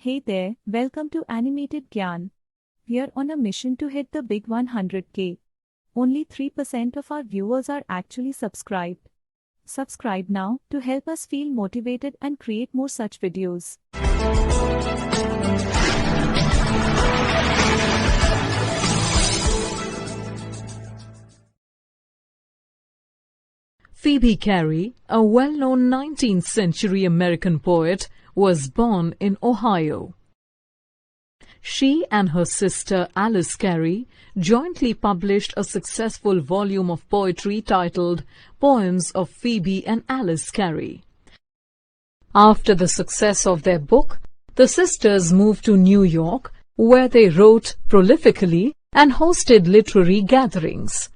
Hey there, welcome to Animated Gyan. We are on a mission to hit the big 100k. Only 3% of our viewers are actually subscribed. Subscribe now to help us feel motivated and create more such videos. Phoebe Cary, a well-known 19th-century American poet, was born in Ohio. She and her sister Alice Cary jointly published a successful volume of poetry titled Poems of Phoebe and Alice Cary. After the success of their book, the sisters moved to New York, where they wrote prolifically and hosted literary gatherings.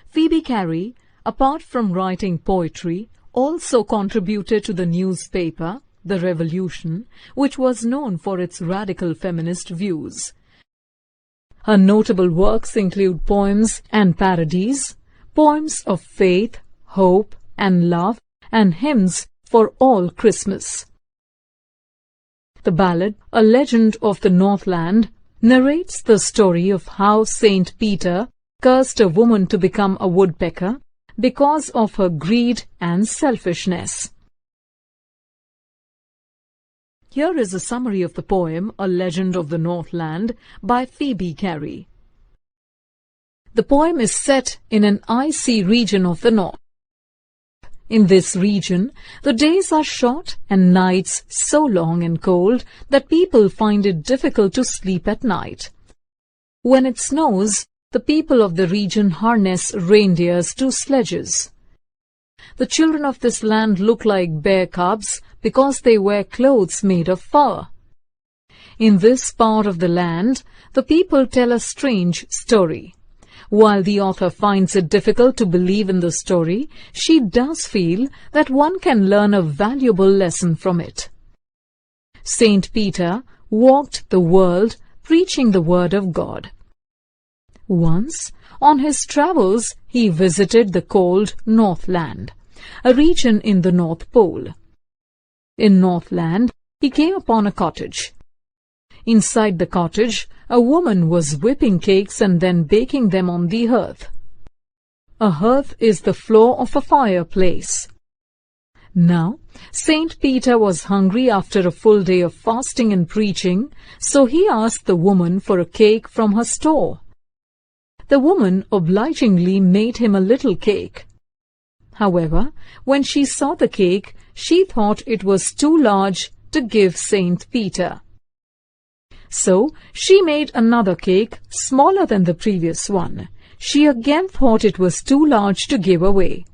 Phoebe Cary, apart from writing poetry, also contributed to the newspaper, The Revolution, which was known for its radical feminist views. Her notable works include poems and parodies, poems of faith, hope, and love, and hymns for all Christmas. The ballad, A Legend of the Northland, narrates the story of how Saint Peter cursed a woman to become a woodpecker because of her greed and selfishness. Here is a summary of the poem A Legend of the Northland by Phoebe Cary. The poem is set in an icy region of the north. In this region, the days are short and nights so long and cold that people find it difficult to sleep at night. When it snows, the people of the region harness reindeers to sledges. The children of this land look like bear cubs because they wear clothes made of fur. In this part of the land, the people tell a strange story. While the author finds it difficult to believe in the story, she does feel that one can learn a valuable lesson from it. Saint Peter walked the world preaching the word of God. Once, on his travels, he visited the cold Northland, a region in the North Pole. In Northland, he came upon a cottage. Inside the cottage, a woman was whipping cakes and then baking them on the hearth. A hearth is the floor of a fireplace. Now, Saint Peter was hungry after a full day of fasting and preaching, so he asked the woman for a cake from her store. The woman obligingly made him a little cake. However, when she saw the cake, she thought it was too large to give Saint Peter. So she made another cake smaller than the previous one. She again thought it was too large to give away.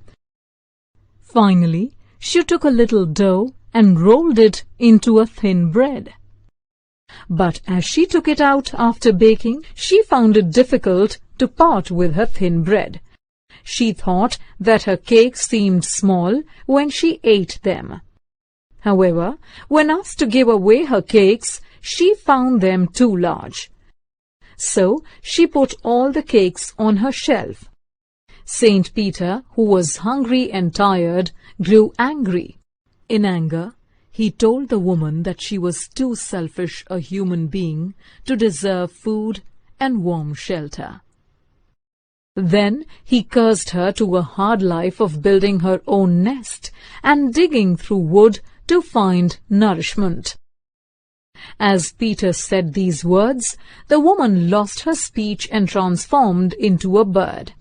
Finally, she took a little dough and rolled it into a thin bread. But as she took it out after baking, she found it difficult to part with her thin bread. She thought that her cakes seemed small when she ate them. However, when asked to give away her cakes, she found them too large. So she put all the cakes on her shelf. Saint Peter, who was hungry and tired, grew angry. In anger, he told the woman that she was too selfish a human being to deserve food and warm shelter. Then he cursed her to a hard life of building her own nest and digging through wood to find nourishment. As Peter said these words, the woman lost her speech and transformed into a bird.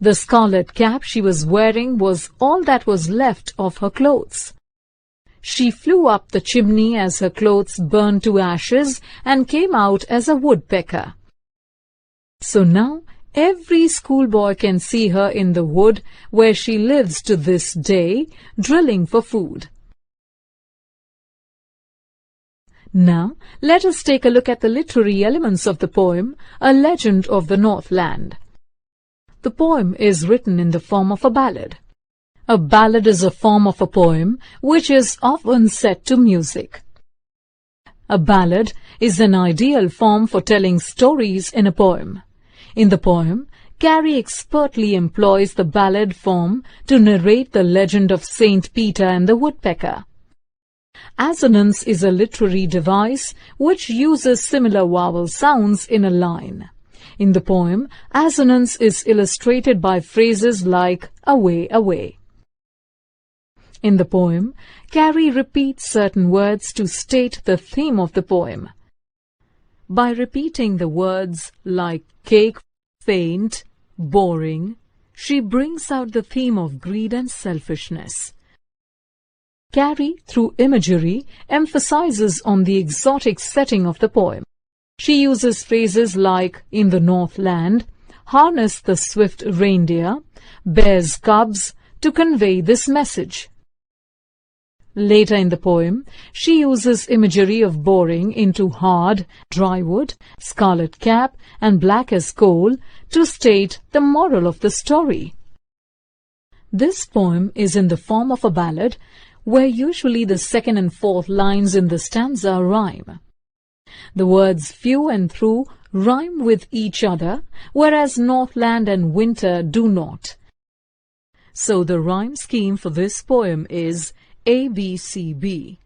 The scarlet cap she was wearing was all that was left of her clothes. She flew up the chimney as her clothes burned to ashes and came out as a woodpecker. So now every schoolboy can see her in the wood where she lives to this day, drilling for food. Now, let us take a look at the literary elements of the poem, A Legend of the Northland. The poem is written in the form of a ballad. A ballad is a form of a poem which is often set to music. A ballad is an ideal form for telling stories in a poem. In the poem, Cary expertly employs the ballad form to narrate the legend of Saint Peter and the woodpecker. Assonance is a literary device which uses similar vowel sounds in a line. In the poem, assonance is illustrated by phrases like away, away. In the poem, Carrie repeats certain words to state the theme of the poem. By repeating the words like cake, faint, boring, she brings out the theme of greed and selfishness. Carrie, through imagery, emphasizes on the exotic setting of the poem. She uses phrases like in the Northland, harness the swift reindeer, bears cubs to convey this message. Later in the poem, she uses imagery of boring into hard, dry wood, scarlet cap, and black as coal to state the moral of the story. This poem is in the form of a ballad, where usually the second and fourth lines in the stanza rhyme. The words few and through rhyme with each other, whereas Northland and winter do not. So the rhyme scheme for this poem is ABCB.